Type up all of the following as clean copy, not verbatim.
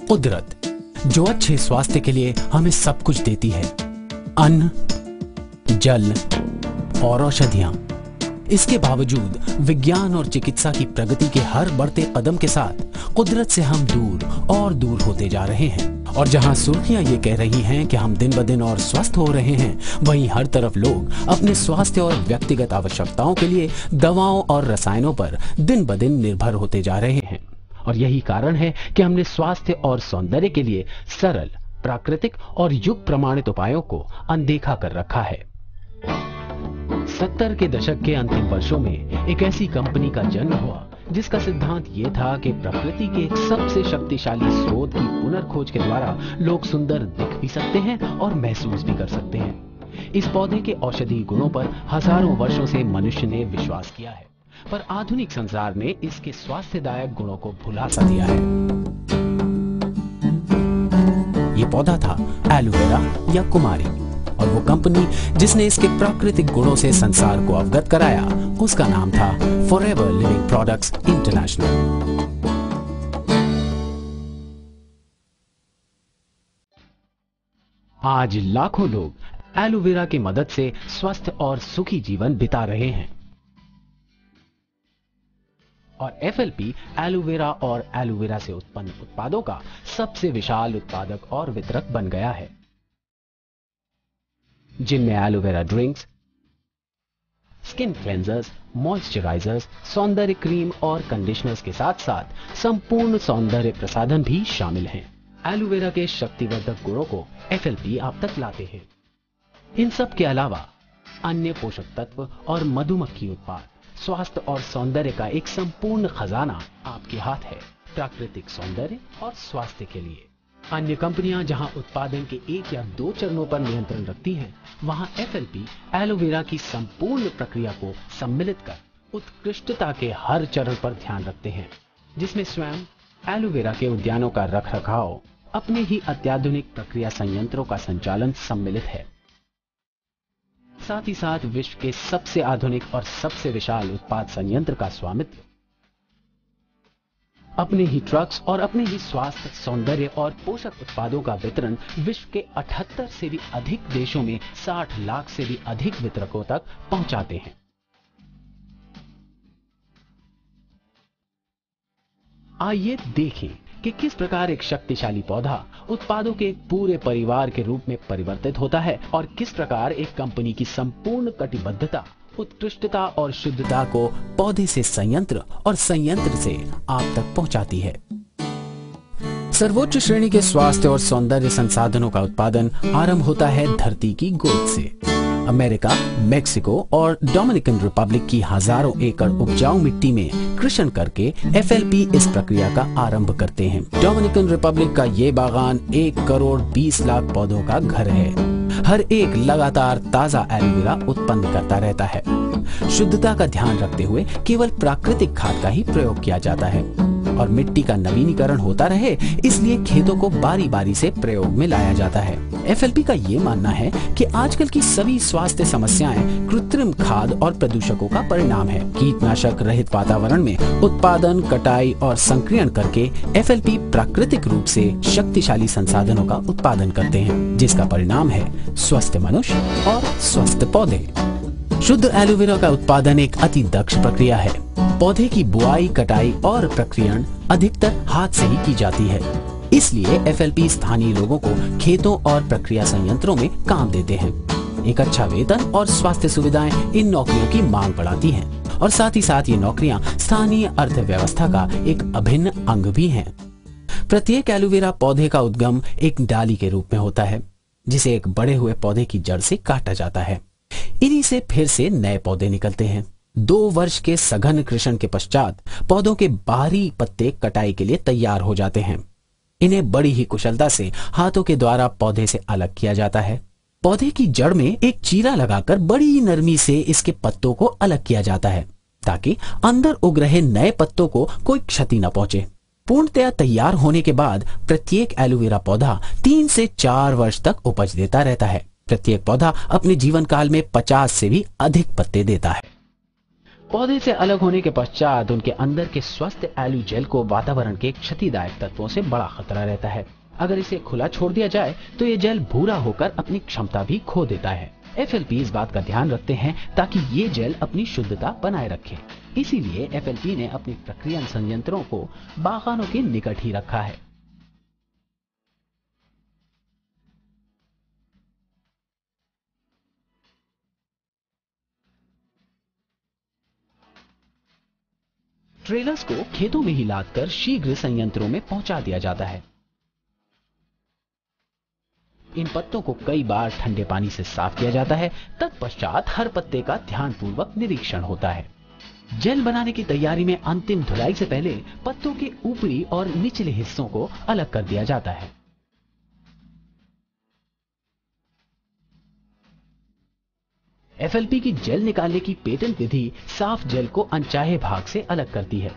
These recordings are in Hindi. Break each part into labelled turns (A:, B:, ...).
A: कुदरत, जो अच्छे स्वास्थ्य के लिए हमें सब कुछ देती है, अन्न, जल और औषधियां। इसके बावजूद विज्ञान और चिकित्सा की प्रगति के हर बढ़ते कदम के साथ कुदरत से हम दूर और दूर होते जा रहे हैं। और जहां सुर्खियां ये कह रही हैं कि हम दिन ब दिन और स्वस्थ हो रहे हैं, वहीं हर तरफ लोग अपने स्वास्थ्य और व्यक्तिगत आवश्यकताओं के लिए दवाओं और रसायनों पर दिन ब दिन निर्भर होते जा रहे हैं। और यही कारण है कि हमने स्वास्थ्य और सौंदर्य के लिए सरल, प्राकृतिक और युग प्रमाणित उपायों को अनदेखा कर रखा है। 70 के दशक के अंतिम वर्षों में एक ऐसी कंपनी का जन्म हुआ जिसका सिद्धांत ये था कि प्रकृति के एक सबसे शक्तिशाली स्रोत की पुनर्खोज के द्वारा लोग सुंदर दिख भी सकते हैं और महसूस भी कर सकते हैं। इस पौधे के औषधीय गुणों पर हजारों वर्षों से मनुष्य ने विश्वास किया है, पर आधुनिक संसार ने इसके स्वास्थ्यदायक गुणों को भुला सा दिया है। ये पौधा था एलोवेरा या कुमारी, और वो कंपनी जिसने इसके प्राकृतिक गुणों से संसार को अवगत कराया, उसका नाम था फॉरएवर लिविंग प्रोडक्ट्स इंटरनेशनल। आज लाखों लोग एलोवेरा की मदद से स्वस्थ और सुखी जीवन बिता रहे हैं। और एफएलपी एलोवेरा और एलोवेरा से उत्पन्न उत्पादों का सबसे विशाल उत्पादक और वितरक बन गया है, जिनमें aloe vera drinks, skin cleansers, moisturisers, सौंदर्य क्रीम और कंडीशनर्स के साथ साथ संपूर्ण सौंदर्य प्रसाधन भी शामिल हैं। एलोवेरा के शक्तिवर्धक गुणों को एफएलपी आप तक लाते हैं। इन सब के अलावा अन्य पोषक तत्व और मधुमक्खी उत्पाद, स्वास्थ्य और सौंदर्य का एक संपूर्ण खजाना आपके हाथ है, प्राकृतिक सौंदर्य और स्वास्थ्य के लिए। अन्य कंपनियां जहां उत्पादन के 1 या 2 चरणों पर नियंत्रण रखती हैं, वहां एफएलपी एलोवेरा की संपूर्ण प्रक्रिया को सम्मिलित कर उत्कृष्टता के हर चरण पर ध्यान रखते हैं, जिसमें स्वयं एलोवेरा के उद्यानों का रखरखाव, अपने ही अत्याधुनिक प्रक्रिया संयंत्रों का संचालन सम्मिलित है। साथ ही साथ विश्व के सबसे आधुनिक और सबसे विशाल उत्पाद संयंत्र का स्वामित्व, अपने ही ट्रक्स और अपने ही स्वास्थ्य, सौंदर्य और पोषक उत्पादों का वितरण विश्व के 78 से भी अधिक देशों में 60 लाख से भी अधिक वितरकों तक पहुंचाते हैं। आइए देखें कि किस प्रकार एक शक्तिशाली पौधा उत्पादों के एक पूरे परिवार के रूप में परिवर्तित होता है और किस प्रकार एक कंपनी की संपूर्ण कटिबद्धता उत्कृष्टता और शुद्धता को पौधे से संयंत्र और संयंत्र से आप तक पहुंचाती है। सर्वोच्च श्रेणी के स्वास्थ्य और सौंदर्य संसाधनों का उत्पादन आरंभ होता है धरती की गोद से। अमेरिका, मेक्सिको और डोमिनिकन रिपब्लिक की हजारों एकड़ उपजाऊ मिट्टी में कृषि करके एफएलपी इस प्रक्रिया का आरंभ करते हैं। डोमिनिकन रिपब्लिक का ये बागान 1 करोड़ 20 लाख पौधों का घर है। हर एक लगातार ताजा एलोवेरा उत्पन्न करता रहता है। शुद्धता का ध्यान रखते हुए केवल प्राकृतिक खाद का ही प्रयोग किया जाता है और मिट्टी का नवीनीकरण होता रहे, इसलिए खेतों को बारी बारी से प्रयोग में लाया जाता है। एफएलपी का ये मानना है कि आजकल की सभी स्वास्थ्य समस्याएं कृत्रिम खाद और प्रदूषकों का परिणाम है। कीटनाशक रहित वातावरण में उत्पादन, कटाई और संक्रियण करके एफएलपी प्राकृतिक रूप से शक्तिशाली संसाधनों का उत्पादन करते हैं, जिसका परिणाम है स्वस्थ मनुष्य और स्वस्थ पौधे। शुद्ध एलोवेरा का उत्पादन एक अति दक्ष प्रक्रिया है। पौधे की बुआई, कटाई और प्रक्रियण अधिकतर हाथ से ही की जाती है, इसलिए एफएलपी स्थानीय लोगों को खेतों और प्रक्रिया संयंत्रों में काम देते हैं। एक अच्छा वेतन और स्वास्थ्य सुविधाएं इन नौकरियों की मांग बढ़ाती हैं और साथ ही साथ ये नौकरियां स्थानीय अर्थव्यवस्था का एक अभिन्न अंग भी हैं। प्रत्येक एलोवेरा पौधे का उद्गम एक डाली के रूप में होता है, जिसे एक बढ़े हुए पौधे की जड़ से काटा जाता है। इन्हीं से फिर से नए पौधे निकलते हैं। 2 वर्ष के सघन कृषि के पश्चात पौधों के बाहरी पत्ते कटाई के लिए तैयार हो जाते हैं। इन्हें बड़ी ही कुशलता से हाथों के द्वारा पौधे से अलग किया जाता है। पौधे की जड़ में एक चीरा लगाकर बड़ी नरमी से इसके पत्तों को अलग किया जाता है, ताकि अंदर उग रहे नए पत्तों को कोई क्षति न पहुंचे। पूर्णतया तैयार होने के बाद प्रत्येक एलोवेरा पौधा 3 से 4 वर्ष तक उपज देता रहता है। प्रत्येक पौधा अपने जीवन काल में 50 से भी अधिक पत्ते देता है। पौधे से अलग होने के पश्चात उनके अंदर के स्वस्थ एलू जेल को वातावरण के क्षतिदायक तत्वों से बड़ा खतरा रहता है। अगर इसे खुला छोड़ दिया जाए तो ये जेल भूरा होकर अपनी क्षमता भी खो देता है। एफएलपी इस बात का ध्यान रखते हैं ताकि ये जेल अपनी शुद्धता बनाए रखे। इसीलिए एफएलपी ने अपने प्रक्रियन संयंत्रों को बागानों के निकट ही रखा है। ट्रेलर्स को खेतों में ही लादकर शीघ्र संयंत्रों में पहुंचा दिया जाता है। इन पत्तों को कई बार ठंडे पानी से साफ किया जाता है। तत्पश्चात हर पत्ते का ध्यानपूर्वक निरीक्षण होता है। जेल बनाने की तैयारी में अंतिम धुलाई से पहले पत्तों के ऊपरी और निचले हिस्सों को अलग कर दिया जाता है। एफएलपी की जेल निकालने की पेटेंट विधि साफ जेल को अनचाहे भाग से अलग करती है।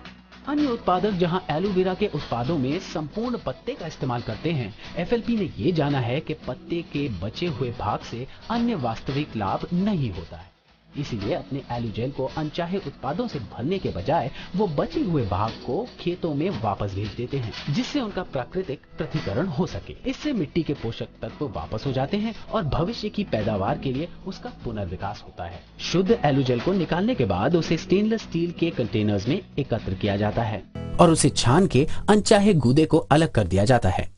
A: अन्य उत्पादक जहां एलोवेरा के उत्पादों में संपूर्ण पत्ते का इस्तेमाल करते हैं, एफएलपी ने ये जाना है कि पत्ते के बचे हुए भाग से अन्य वास्तविक लाभ नहीं होता है। इसीलिए अपने एलू जेल को अनचाहे उत्पादों से भरने के बजाय वो बचे हुए भाग को खेतों में वापस भेज देते हैं, जिससे उनका प्राकृतिक पृथक्करण हो सके। इससे मिट्टी के पोषक तत्व वापस हो जाते हैं और भविष्य की पैदावार के लिए उसका पुनर्विकास होता है। शुद्ध एलू जेल को निकालने के बाद उसे स्टेनलेस स्टील के कंटेनर्स में एकत्र किया जाता है और उसे छान के अनचाहे गूदे को अलग कर दिया जाता है।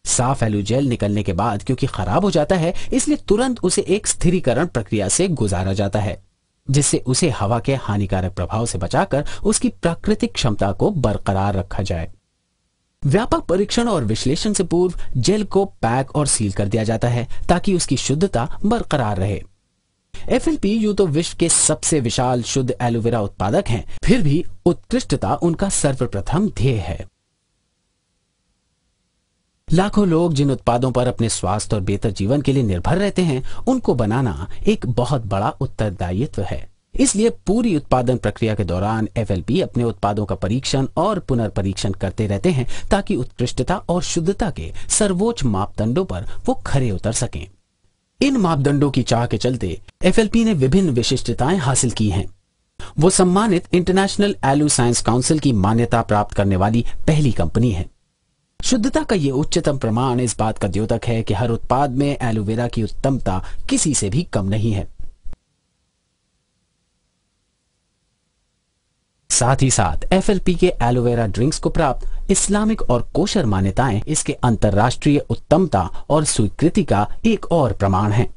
A: साफ एलू जेल निकलने के बाद क्योंकि खराब हो जाता है, इसलिए तुरंत उसे एक स्थिरीकरण प्रक्रिया से गुजारा जाता है, जिससे उसे हवा के हानिकारक प्रभाव से बचाकर उसकी प्राकृतिक क्षमता को बरकरार रखा जाए। व्यापक परीक्षण और विश्लेषण से पूर्व जेल को पैक और सील कर दिया जाता है ताकि उसकी शुद्धता बरकरार रहे। एफएलपी यूं तो विश्व के सबसे विशाल शुद्ध एलोवेरा उत्पादक हैं, फिर भी उत्कृष्टता उनका सर्वप्रथम ध्येय है। लाखों लोग जिन उत्पादों पर अपने स्वास्थ्य और बेहतर जीवन के लिए निर्भर रहते हैं, उनको बनाना एक बहुत बड़ा उत्तरदायित्व है। इसलिए पूरी उत्पादन प्रक्रिया के दौरान एफएलपी अपने उत्पादों का परीक्षण और पुनर्परीक्षण करते रहते हैं ताकि उत्कृष्टता और शुद्धता के सर्वोच्च मापदंडों पर वो खरे उतर सकें। इन मापदंडों की चाह के चलते एफएलपी ने विभिन्न विशिष्टताएं हासिल की हैं। वो सम्मानित इंटरनेशनल एलू साइंस काउंसिल की मान्यता प्राप्त करने वाली पहली कंपनी है। शुद्धता का ये उच्चतम प्रमाण इस बात का द्योतक है कि हर उत्पाद में एलोवेरा की उत्तमता किसी से भी कम नहीं है। साथ ही साथ एफएलपी के एलोवेरा ड्रिंक्स को प्राप्त इस्लामिक और कोशर मान्यताएं इसके अंतर्राष्ट्रीय उत्तमता और स्वीकृति का एक और प्रमाण है।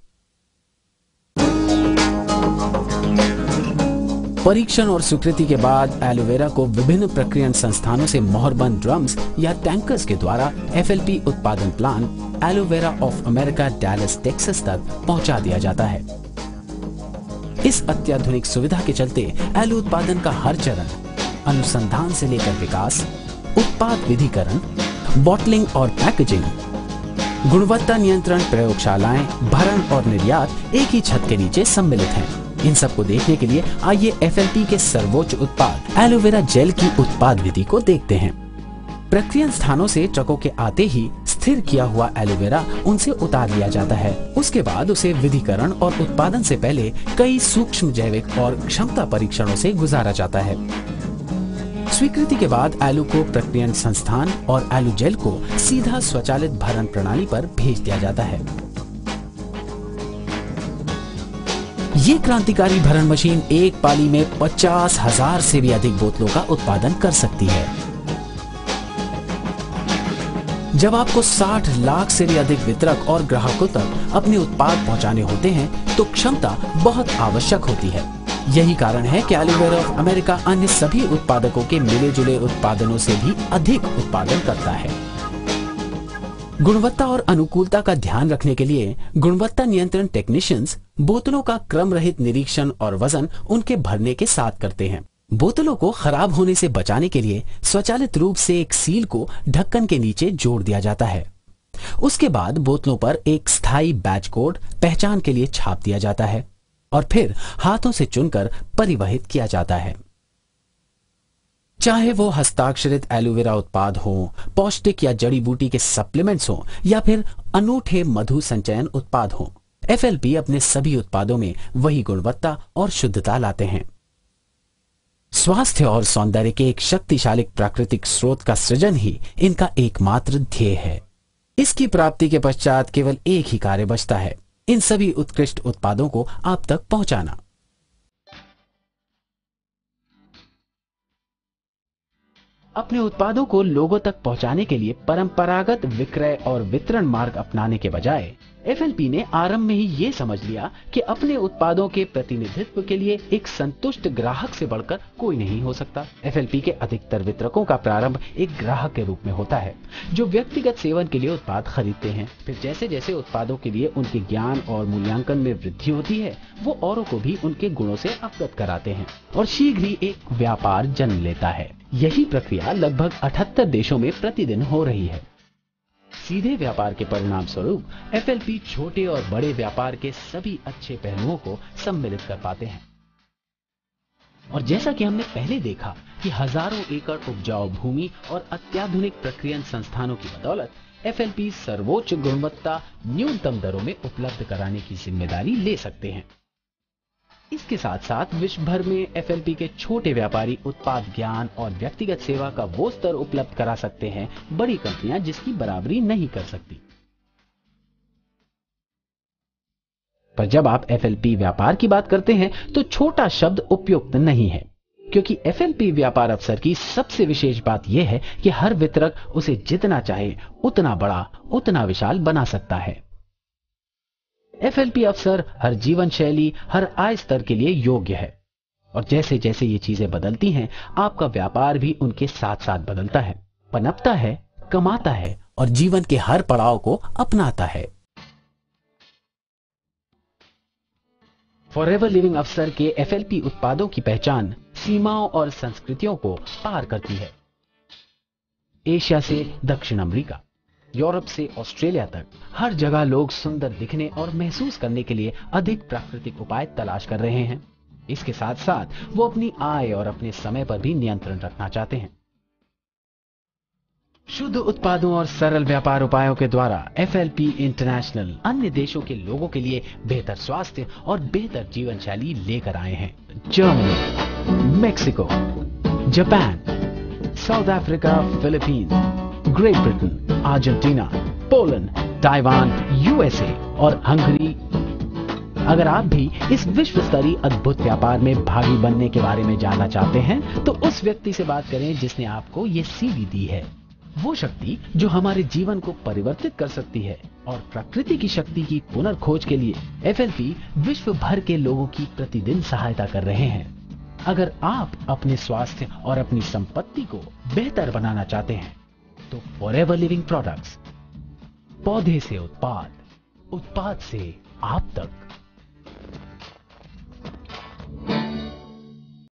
A: परीक्षण और स्वीकृति के बाद एलोवेरा को विभिन्न प्रक्रियन संस्थानों से मोहरबंद ड्रम्स या टैंकर्स के द्वारा एफएलपी उत्पादन plant aloe vera of America Dallas Texas तक पहुंचा दिया जाता है। इस अत्याधुनिक सुविधा के चलते एलो उत्पादन का हर चरण, अनुसंधान से लेकर विकास, उत्पाद विधिकरण, बॉटलिंग और पैकेजिंग, गुणवत्ता नियंत्रण प्रयोगशालाएं, भरण और निर्यात एक ही छत के नीचे सम्मिलित हैं। इन सब को देखने के लिए आइए एफएलपी के सर्वोच्च उत्पाद एलोवेरा जेल की उत्पाद विधि को देखते हैं। प्रक्रियन स्थानों से ट्रकों के आते ही स्थिर किया हुआ एलोवेरा उनसे उतार लिया जाता है। उसके बाद उसे विधिकरण और उत्पादन से पहले कई सूक्ष्म जैविक और क्षमता परीक्षणों से गुजारा जाता है। स्वीकृति के बाद एलू को प्रक्रियन संस्थान और एलू जेल को सीधा स्वचालित भरण प्रणाली पर भेज दिया जाता है। ये क्रांतिकारी भरण मशीन एक पाली में 50,000 से भी अधिक बोतलों का उत्पादन कर सकती है। जब आपको 60 लाख से भी अधिक वितरक और ग्राहकों तक अपने उत्पाद पहुंचाने होते हैं, तो क्षमता बहुत आवश्यक होती है। यही कारण है कि एलोवेरा ऑफ अमेरिका अन्य सभी उत्पादकों के मिले जुले उत्पादनों से भी अधिक उत्पादन करता है। गुणवत्ता और अनुकूलता का ध्यान रखने के लिए गुणवत्ता नियंत्रण टेक्नीशियंस बोतलों का क्रम रहित निरीक्षण और वजन उनके भरने के साथ करते हैं। बोतलों को खराब होने से बचाने के लिए स्वचालित रूप से एक सील को ढक्कन के नीचे जोड़ दिया जाता है। उसके बाद बोतलों पर एक स्थायी बैच कोड पहचान के लिए छाप दिया जाता है और फिर हाथों से चुनकर परिवहित किया जाता है। चाहे वो हस्ताक्षरित एलोवेरा उत्पाद हो, पौष्टिक या जड़ी बूटी के सप्लीमेंट्स हो या फिर अनूठे मधु संचयन उत्पाद हो, एफएलपी अपने सभी उत्पादों में वही गुणवत्ता और शुद्धता लाते हैं। स्वास्थ्य और सौंदर्य के एक शक्तिशाली प्राकृतिक स्रोत का सृजन ही इनका एकमात्र ध्येय है। इसकी प्राप्ति के पश्चात केवल एक ही कार्य बचता है, इन सभी उत्कृष्ट उत्पादों को आप तक पहुंचाना। अपने उत्पादों को लोगों तक पहुंचाने के लिए परंपरागत विक्रय और वितरण मार्ग अपनाने के बजाय एफएलपी ने आरंभ में ही ये समझ लिया कि अपने उत्पादों के प्रतिनिधित्व के लिए एक संतुष्ट ग्राहक से बढ़कर कोई नहीं हो सकता। एफएलपी के अधिकतर वितरकों का प्रारंभ एक ग्राहक के रूप में होता है, जो व्यक्तिगत सेवन के लिए उत्पाद खरीदते हैं। फिर जैसे जैसे उत्पादों के लिए उनके ज्ञान और मूल्यांकन में वृद्धि होती है, वो औरों को भी उनके गुणों से अवगत कराते हैं और शीघ्र ही एक व्यापार जन्म लेता है। यही प्रक्रिया लगभग 78 देशों में प्रतिदिन हो रही है। सीधे व्यापार के परिणाम स्वरूप एफएलपी छोटे और बड़े व्यापार के सभी अच्छे पहलुओं को सम्मिलित कर पाते हैं। और जैसा कि हमने पहले देखा कि हजारों एकड़ उपजाऊ भूमि और अत्याधुनिक प्रक्रियन संस्थानों की बदौलत एफएलपी सर्वोच्च गुणवत्ता न्यूनतम दरों में उपलब्ध कराने की जिम्मेदारी ले सकते हैं। इसके साथ साथ विश्व भर में एफएलपी के छोटे व्यापारी उत्पाद ज्ञान और व्यक्तिगत सेवा का वो स्तर उपलब्ध करा सकते हैं बड़ी कंपनियां जिसकी बराबरी नहीं कर सकती। पर जब आप एफएलपी व्यापार की बात करते हैं तो छोटा शब्द उपयुक्त नहीं है, क्योंकि एफएलपी व्यापार अवसर की सबसे विशेष बात यह है कि हर वितरक उसे जितना चाहे उतना बड़ा उतना विशाल बना सकता है। एफएलपी अवसर हर जीवन शैली हर आय स्तर के लिए योग्य है, और जैसे जैसे ये चीजें बदलती हैं आपका व्यापार भी उनके साथ साथ बदलता है, पनपता है, कमाता है और जीवन के हर पड़ाव को अपनाता है। फॉरएवर लिविंग अवसर के एफएलपी उत्पादों की पहचान सीमाओं और संस्कृतियों को पार करती है। एशिया से दक्षिण अमेरिका, यूरोप से ऑस्ट्रेलिया तक हर जगह लोग सुंदर दिखने और महसूस करने के लिए अधिक प्राकृतिक उपाय तलाश कर रहे हैं। इसके साथ साथ वो अपनी आय और अपने समय पर भी नियंत्रण रखना चाहते हैं। शुद्ध उत्पादों और सरल व्यापार उपायों के द्वारा एफएलपी इंटरनेशनल अन्य देशों के लोगों के लिए बेहतर स्वास्थ्य और बेहतर जीवन शैली लेकर आए हैं। Germany, Mexico, Japan, south Africa, Philippines, great Britain, Argentina, Poland, Taiwan, USA और हंगरी। अगर आप भी इस विश्व स्तरीय अद्भुत व्यापार में भागी बनने के बारे में जानना चाहते हैं तो उस व्यक्ति से बात करें जिसने आपको ये सीडी दी है। वो शक्ति जो हमारे जीवन को परिवर्तित कर सकती है और प्रकृति की शक्ति की पुनर्खोज के लिए एफएलपी विश्व भर के लोगों की प्रतिदिन सहायता कर रहे हैं। अगर आप अपने स्वास्थ्य और अपनी संपत्ति को बेहतर बनाना चाहते हैं तो फॉरएवर लिविंग प्रोडक्ट्स, पौधे से उत्पाद, उत्पाद से आप तक।